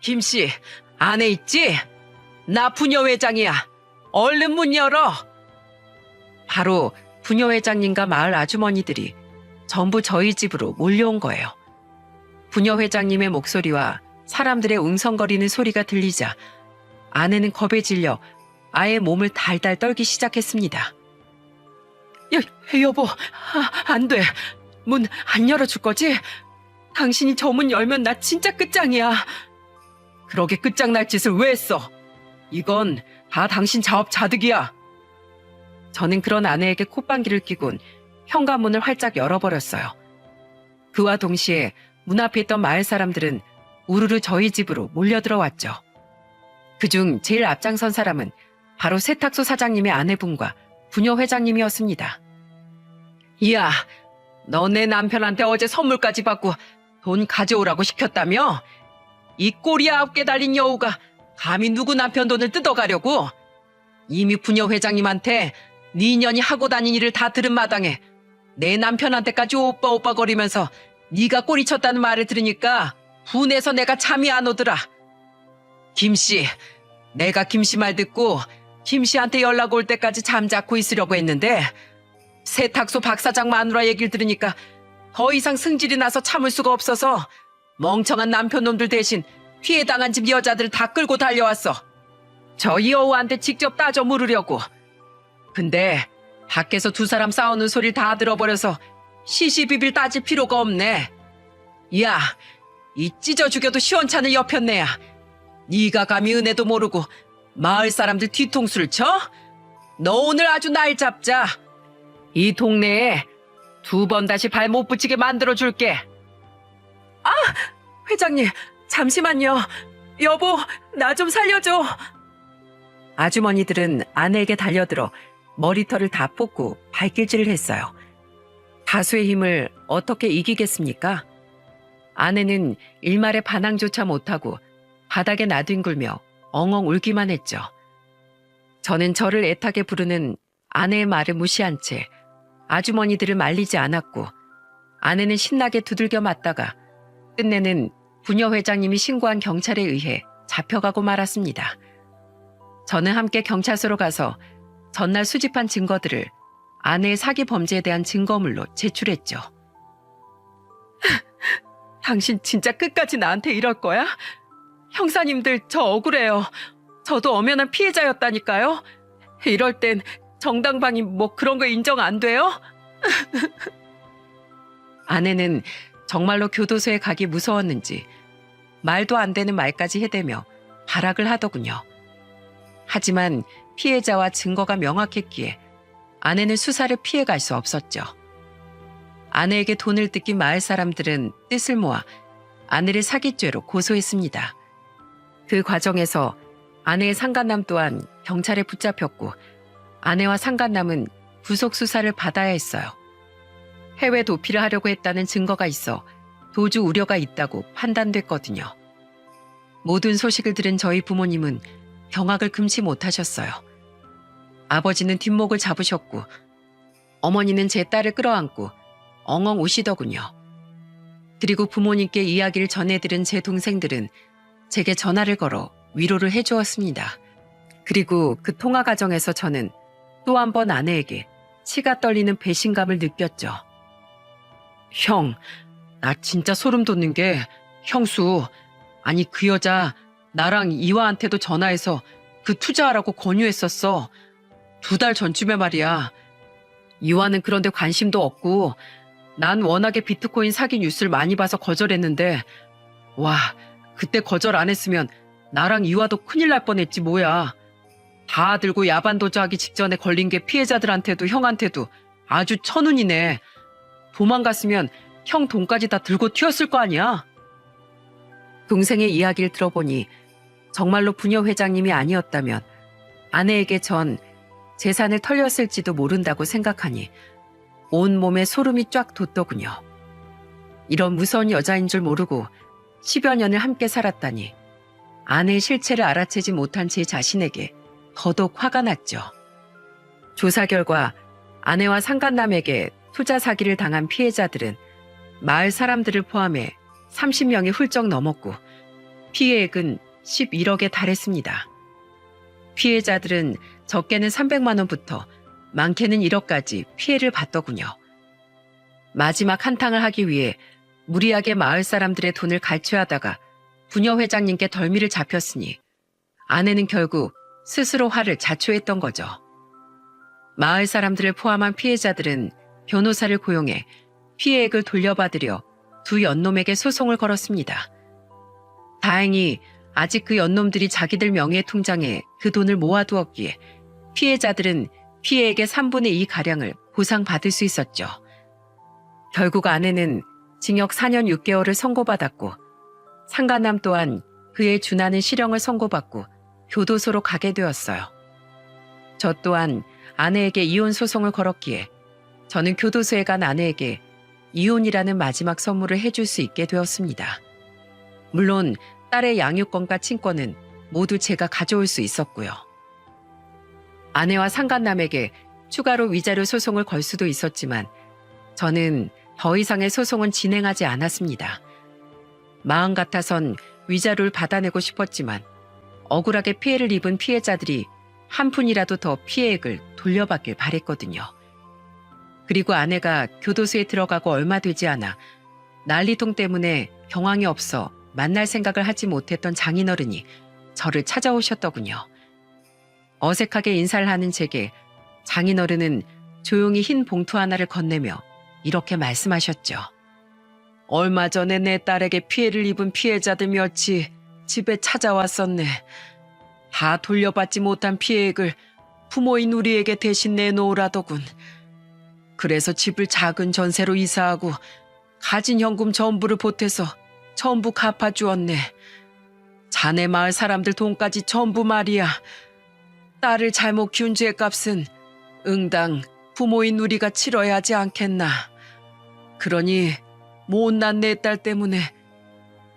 김씨, 안에 있지? 나 부녀회장이야. 얼른 문 열어. 바로 부녀회장님과 마을 아주머니들이 전부 저희 집으로 몰려온 거예요. 부녀회장님의 목소리와 사람들의 웅성거리는 소리가 들리자 아내는 겁에 질려 아예 몸을 달달 떨기 시작했습니다. 여보, 안 돼. 문 안 열어줄 거지? 당신이 저 문 열면 나 진짜 끝장이야. 그러게 끝장날 짓을 왜 했어? 이건 다 당신 자업자득이야. 저는 그런 아내에게 콧방귀를 뀌곤 현관문을 활짝 열어버렸어요. 그와 동시에 문 앞에 있던 마을 사람들은 우르르 저희 집으로 몰려들어왔죠. 그중 제일 앞장선 사람은 바로 세탁소 사장님의 아내분과 부녀 회장님이었습니다. 이야, 너네 남편한테 어제 선물까지 받고 돈 가져오라고 시켰다며? 이 꼬리 9개 달린 여우가 감히 누구 남편 돈을 뜯어가려고? 이미 부녀 회장님한테 네 년이 하고 다닌 일을 다 들은 마당에 내 남편한테까지 오빠 거리면서 네가 꼬리쳤다는 말을 들으니까 분해서 내가 잠이 안 오더라. 김씨, 내가 김씨 말 듣고 김씨한테 연락 올 때까지 잠자코 있으려고 했는데 세탁소 박 사장 마누라 얘기를 들으니까 더 이상 승질이 나서 참을 수가 없어서 멍청한 남편 놈들 대신 피해당한 집 여자들을 다 끌고 달려왔어. 저 여우한테 직접 따져 물으려고. 근데 밖에서 두 사람 싸우는 소리를 다 들어버려서 시시비비를 따질 필요가 없네. 야, 이 찢어 죽여도 시원찮은 여편네야. 네가 감히 은혜도 모르고 마을 사람들 뒤통수를 쳐? 너 오늘 아주 날 잡자. 이 동네에 2번 다시 발 못 붙이게 만들어줄게. 아, 회장님, 잠시만요. 여보, 나 좀 살려줘. 아주머니들은 아내에게 달려들어 머리털을 다 뽑고 발길질을 했어요. 다수의 힘을 어떻게 이기겠습니까? 아내는 일말의 반항조차 못하고 바닥에 나뒹굴며 엉엉 울기만 했죠. 저는 저를 애타게 부르는 아내의 말을 무시한 채 아주머니들을 말리지 않았고, 아내는 신나게 두들겨 맞다가 끝내는 부녀 회장님이 신고한 경찰에 의해 잡혀가고 말았습니다. 저는 함께 경찰서로 가서 전날 수집한 증거들을 아내의 사기 범죄에 대한 증거물로 제출했죠. 당신 진짜 끝까지 나한테 이럴 거야? 형사님들 저 억울해요. 저도 엄연한 피해자였다니까요. 이럴 땐 정당방위 뭐 그런 거 인정 안 돼요? 아내는 정말로 교도소에 가기 무서웠는지 말도 안 되는 말까지 해대며 발악을 하더군요. 하지만 피해자와 증거가 명확했기에 아내는 수사를 피해갈 수 없었죠. 아내에게 돈을 뜯긴 마을 사람들은 뜻을 모아 아내를 사기죄로 고소했습니다. 그 과정에서 아내의 상간남 또한 경찰에 붙잡혔고, 아내와 상간남은 구속 수사를 받아야 했어요. 해외 도피를 하려고 했다는 증거가 있어 도주 우려가 있다고 판단됐거든요. 모든 소식을 들은 저희 부모님은 경악을 금치 못하셨어요. 아버지는 뒷목을 잡으셨고, 어머니는 제 딸을 끌어안고 엉엉 우시더군요. 그리고 부모님께 이야기를 전해들은 제 동생들은 제게 전화를 걸어 위로를 해주었습니다. 그리고 그 통화 과정에서 저는 또 한 번 아내에게 치가 떨리는 배신감을 느꼈죠. 형, 나 진짜 소름 돋는 게, 형수, 아니 그 여자 나랑 이화한테도 전화해서 그 투자하라고 권유했었어. 2달 전쯤에 말이야. 이화는 그런데 관심도 없고, 난 워낙에 비트코인 사기 뉴스를 많이 봐서 거절했는데, 와, 그때 거절 안 했으면 나랑 이화도 큰일 날 뻔했지 뭐야. 다 들고 야반 도주하기 직전에 걸린 게 피해자들한테도 형한테도 아주 천운이네. 도망갔으면 형 돈까지 다 들고 튀었을 거 아니야. 동생의 이야기를 들어보니 정말로 부녀 회장님이 아니었다면 아내에게 전 재산을 털렸을지도 모른다고 생각하니 온몸에 소름이 쫙 돋더군요. 이런 무서운 여자인 줄 모르고 10여 년을 함께 살았다니 아내의 실체를 알아채지 못한 제 자신에게 더더욱 화가 났죠. 조사 결과 아내와 상간남에게 투자 사기를 당한 피해자들은 마을 사람들을 포함해 30명이 훌쩍 넘었고 피해액은 11억에 달했습니다. 피해자들은 적게는 300만 원부터 많게는 1억까지 피해를 봤더군요. 마지막 한탕을 하기 위해 무리하게 마을 사람들의 돈을 갈취하다가 부녀 회장님께 덜미를 잡혔으니 아내는 결국 스스로 화를 자초했던 거죠. 마을 사람들을 포함한 피해자들은 변호사를 고용해 피해액을 돌려받으려 두 연놈에게 소송을 걸었습니다. 다행히 아직 그 연놈들이 자기들 명의의 통장에 그 돈을 모아두었기에 피해자들은 피해액의 3분의 2가량을 보상받을 수 있었죠. 결국 아내는 징역 4년 6개월을 선고받았고 상간남 또한 그에 준하는 실형을 선고받고 교도소로 가게 되었어요. 저 또한 아내에게 이혼 소송을 걸었기에 저는 교도소에 간 아내에게 이혼이라는 마지막 선물을 해줄 수 있게 되었습니다. 물론 딸의 양육권과 친권은 모두 제가 가져올 수 있었고요. 아내와 상간남에게 추가로 위자료 소송을 걸 수도 있었지만 저는 더 이상의 소송은 진행하지 않았습니다. 마음 같아선 위자료를 받아내고 싶었지만 억울하게 피해를 입은 피해자들이 한 푼이라도 더 피해액을 돌려받길 바랬거든요. 그리고 아내가 교도소에 들어가고 얼마 되지 않아 난리통 때문에 경황이 없어 만날 생각을 하지 못했던 장인어른이 저를 찾아오셨더군요. 어색하게 인사를 하는 제게 장인어른은 조용히 흰 봉투 하나를 건네며 이렇게 말씀하셨죠. 얼마 전에 내 딸에게 피해를 입은 피해자들 몇이 집에 찾아왔었네. 다 돌려받지 못한 피해액을 부모인 우리에게 대신 내놓으라더군. 그래서 집을 작은 전세로 이사하고 가진 현금 전부를 보태서 전부 갚아주었네. 자네 마을 사람들 돈까지 전부 말이야. 딸을 잘못 키운 죄값은 응당 부모인 우리가 치러야 하지 않겠나. 그러니 못난 내 딸 때문에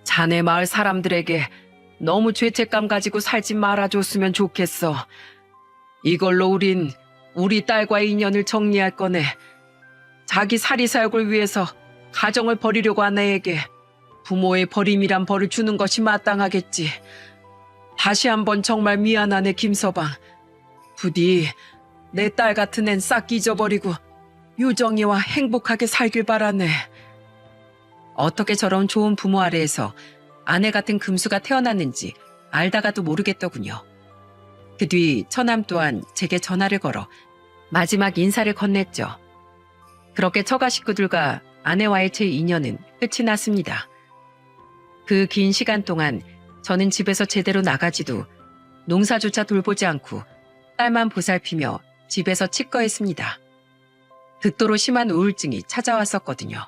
자네 마을 사람들에게 너무 죄책감 가지고 살지 말아줬으면 좋겠어. 이걸로 우린 우리 딸과의 인연을 정리할 거네. 자기 사리사욕을 위해서 가정을 버리려고 한 애에게 부모의 버림이란 벌을 주는 것이 마땅하겠지. 다시 한번 정말 미안하네, 김서방. 부디 내 딸 같은 앤 싹 잊어버리고 유정이와 행복하게 살길 바라네. 어떻게 저런 좋은 부모 아래에서 아내 같은 금수가 태어났는지 알다가도 모르겠더군요. 그 뒤 처남 또한 제게 전화를 걸어 마지막 인사를 건넸죠. 그렇게 처가 식구들과 아내와의 제 인연은 끝이 났습니다. 그 긴 시간 동안 저는 집에서 제대로 나가지도 농사조차 돌보지 않고 딸만 보살피며 집에서 치과했습니다. 극도로 심한 우울증이 찾아왔었거든요.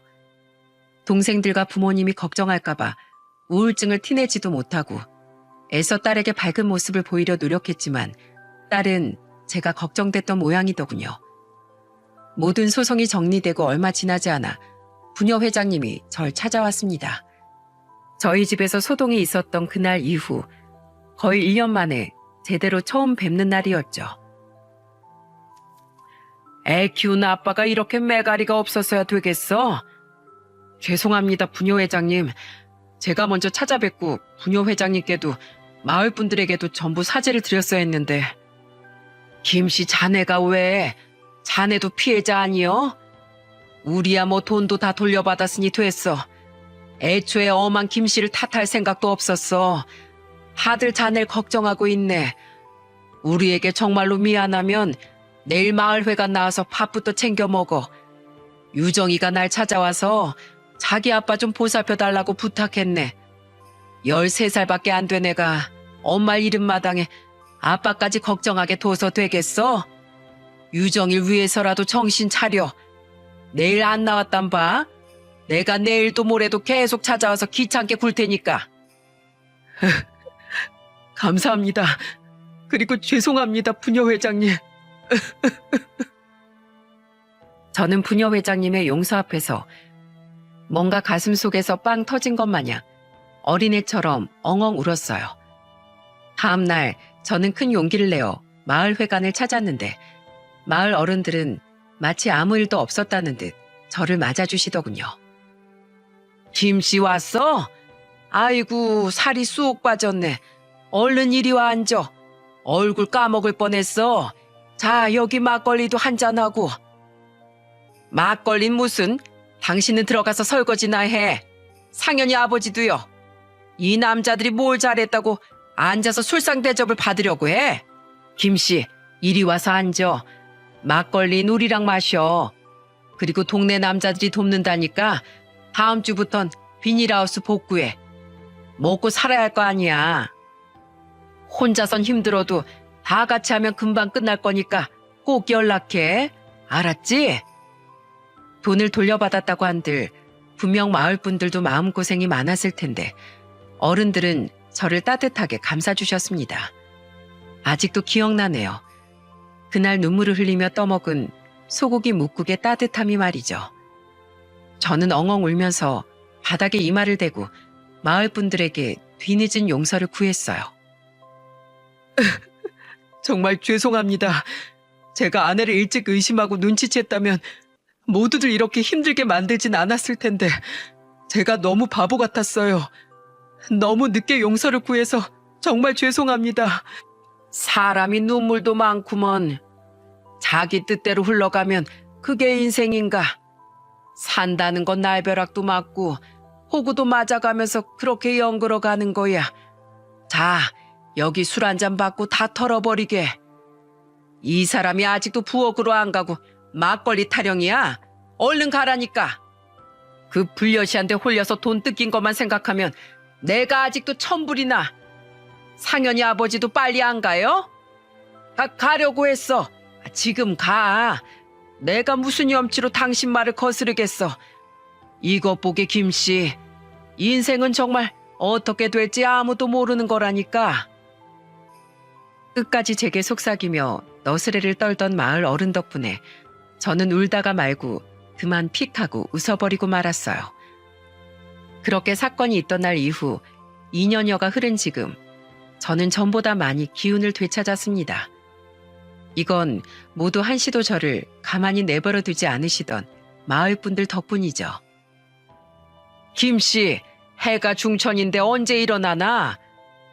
동생들과 부모님이 걱정할까봐 우울증을 티내지도 못하고 애써 딸에게 밝은 모습을 보이려 노력했지만 딸은 제가 걱정됐던 모양이더군요. 모든 소송이 정리되고 얼마 지나지 않아 부녀 회장님이 절 찾아왔습니다. 저희 집에서 소동이 있었던 그날 이후 거의 1년 만에 제대로 처음 뵙는 날이었죠. 애 키우는 아빠가 이렇게 매가리가 없었어야 되겠어? 죄송합니다, 부녀 회장님. 제가 먼저 찾아뵙고 부녀 회장님께도 마을 분들에게도 전부 사죄를 드렸어야 했는데. 김씨 자네가 왜? 자네도 피해자 아니여? 우리야 뭐 돈도 다 돌려받았으니 됐어. 애초에 엄한 김씨를 탓할 생각도 없었어. 다들 자네를 걱정하고 있네. 우리에게 정말로 미안하면 내일 마을회관 나와서 밥부터 챙겨 먹어. 유정이가 날 찾아와서 자기 아빠 좀 보살펴 달라고 부탁했네. 13살밖에 안 된 애가 엄마 이름 마당에 아빠까지 걱정하게 둬서 되겠어? 유정일 위해서라도 정신 차려. 내일 안 나왔단 봐. 내가 내일도 모레도 계속 찾아와서 귀찮게 굴 테니까. 감사합니다. 그리고 죄송합니다, 부녀 회장님. 저는 부녀 회장님의 용서 앞에서 뭔가 가슴 속에서 빵 터진 것 마냥 어린애처럼 엉엉 울었어요. 다음 날 저는 큰 용기를 내어 마을 회관을 찾았는데 마을 어른들은 마치 아무 일도 없었다는 듯 저를 맞아주시더군요. 김씨 왔어? 아이고, 살이 쑥 빠졌네. 얼른 이리 와 앉아. 얼굴 까먹을 뻔했어. 자, 여기 막걸리도 한잔하고. 막걸린 무슨? 당신은 들어가서 설거지나 해. 상현이 아버지도요. 이 남자들이 뭘 잘했다고 앉아서 술상 대접을 받으려고 해. 김씨, 이리 와서 앉아. 막걸린 우리랑 마셔. 그리고 동네 남자들이 돕는다니까 다음 주부턴 비닐하우스 복구해. 먹고 살아야 할 거 아니야. 혼자선 힘들어도 다 같이 하면 금방 끝날 거니까 꼭 연락해. 알았지? 돈을 돌려받았다고 한들 분명 마을 분들도 마음고생이 많았을 텐데 어른들은 저를 따뜻하게 감싸주셨습니다. 아직도 기억나네요. 그날 눈물을 흘리며 떠먹은 소고기 묵국의 따뜻함이 말이죠. 저는 엉엉 울면서 바닥에 이마를 대고 마을 분들에게 뒤늦은 용서를 구했어요. 정말 죄송합니다. 제가 아내를 일찍 의심하고 눈치챘다면 모두들 이렇게 힘들게 만들진 않았을 텐데 제가 너무 바보 같았어요. 너무 늦게 용서를 구해서 정말 죄송합니다. 사람이 눈물도 많구먼. 자기 뜻대로 흘러가면 그게 인생인가. 산다는 건 날벼락도 맞고 호구도 맞아가면서 그렇게 연걸어 가는 거야. 자, 여기 술 한잔 받고 다 털어버리게. 이 사람이 아직도 부엌으로 안 가고 막걸리 타령이야. 얼른 가라니까. 그 불려시한테 홀려서 돈 뜯긴 것만 생각하면 내가 아직도 천불이나. 상현이 아버지도 빨리 안 가요? 가려고 했어. 지금 가. 내가 무슨 염치로 당신 말을 거스르겠어. 이것 보게 김씨. 인생은 정말 어떻게 될지 아무도 모르는 거라니까. 끝까지 제게 속삭이며 너스레를 떨던 마을 어른 덕분에 저는 울다가 말고 그만 픽 하고 웃어버리고 말았어요. 그렇게 사건이 있던 날 이후 2년여가 흐른 지금 저는 전보다 많이 기운을 되찾았습니다. 이건 모두 한시도 저를 가만히 내버려 두지 않으시던 마을 분들 덕분이죠. 김씨, 해가 중천인데 언제 일어나나?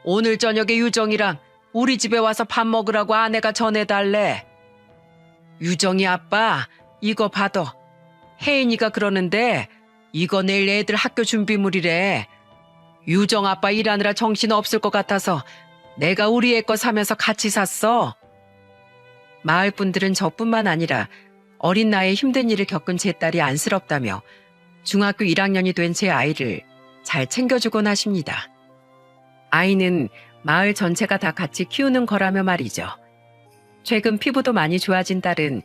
오늘 저녁에 유정이랑 우리 집에 와서 밥 먹으라고 아내가 전해달래. 유정이 아빠, 이거 받아. 혜인이가 그러는데 이거 내일 애들 학교 준비물이래. 유정 아빠 일하느라 정신 없을 것 같아서 내가 우리 애 거 사면서 같이 샀어. 마을 분들은 저뿐만 아니라 어린 나이에 힘든 일을 겪은 제 딸이 안쓰럽다며 중학교 1학년이 된 제 아이를 잘 챙겨주곤 하십니다. 아이는 마을 전체가 다 같이 키우는 거라며 말이죠. 최근 피부도 많이 좋아진 딸은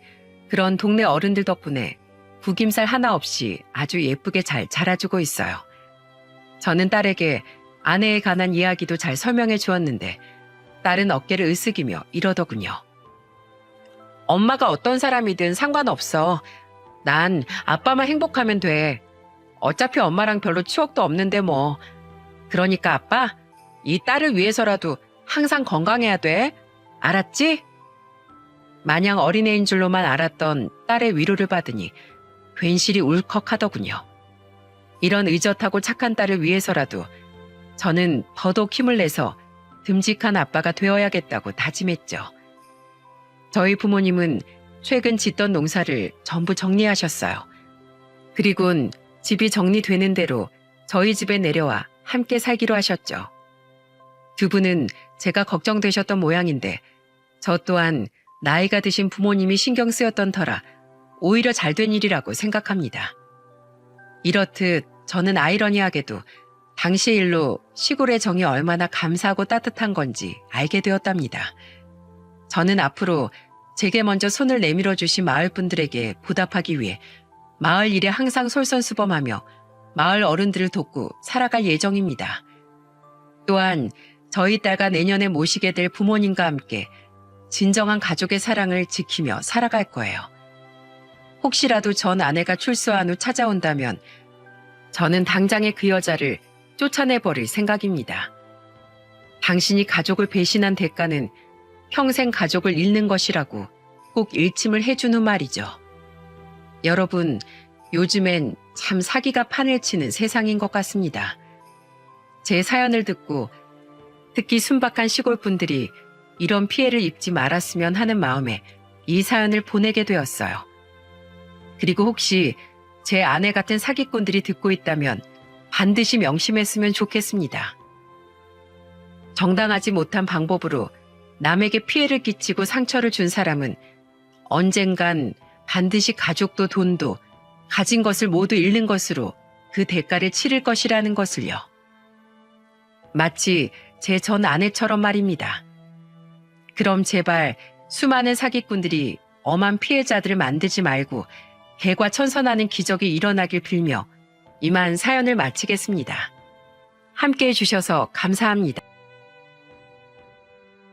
그런 동네 어른들 덕분에 구김살 하나 없이 아주 예쁘게 잘 자라주고 있어요. 저는 딸에게 아내에 관한 이야기도 잘 설명해 주었는데 딸은 어깨를 으쓱이며 이러더군요. 엄마가 어떤 사람이든 상관없어. 난 아빠만 행복하면 돼. 어차피 엄마랑 별로 추억도 없는데 뭐. 그러니까 아빠, 이 딸을 위해서라도 항상 건강해야 돼. 알았지? 마냥 어린애인 줄로만 알았던 딸의 위로를 받으니 괜시리 울컥하더군요. 이런 의젓하고 착한 딸을 위해서라도 저는 더더욱 힘을 내서 듬직한 아빠가 되어야겠다고 다짐했죠. 저희 부모님은 최근 짓던 농사를 전부 정리하셨어요. 그리곤 집이 정리되는 대로 저희 집에 내려와 함께 살기로 하셨죠. 두 분은 제가 걱정되셨던 모양인데 저 또한 나이가 드신 부모님이 신경 쓰였던 터라 오히려 잘된 일이라고 생각합니다. 이렇듯 저는 아이러니하게도 당시의 일로 시골의 정이 얼마나 감사하고 따뜻한 건지 알게 되었답니다. 저는 앞으로 제게 먼저 손을 내밀어 주신 마을 분들에게 보답하기 위해 마을 일에 항상 솔선수범하며 마을 어른들을 돕고 살아갈 예정입니다. 또한 저희 딸과 내년에 모시게 될 부모님과 함께 진정한 가족의 사랑을 지키며 살아갈 거예요. 혹시라도 전 아내가 출소한 후 찾아온다면 저는 당장에 그 여자를 쫓아내버릴 생각입니다. 당신이 가족을 배신한 대가는 평생 가족을 잃는 것이라고 꼭 일침을 해준 후 말이죠. 여러분, 요즘엔 참 사기가 판을 치는 세상인 것 같습니다. 제 사연을 듣고 특히 순박한 시골 분들이 이런 피해를 입지 말았으면 하는 마음에 이 사연을 보내게 되었어요. 그리고 혹시 제 아내 같은 사기꾼들이 듣고 있다면 반드시 명심했으면 좋겠습니다. 정당하지 못한 방법으로 남에게 피해를 끼치고 상처를 준 사람은 언젠간 반드시 가족도 돈도 가진 것을 모두 잃는 것으로 그 대가를 치를 것이라는 것을요. 마치 제 전 아내처럼 말입니다. 그럼 제발 수많은 사기꾼들이 엄한 피해자들을 만들지 말고 개과천선하는 기적이 일어나길 빌며 이만 사연을 마치겠습니다. 함께해 주셔서 감사합니다.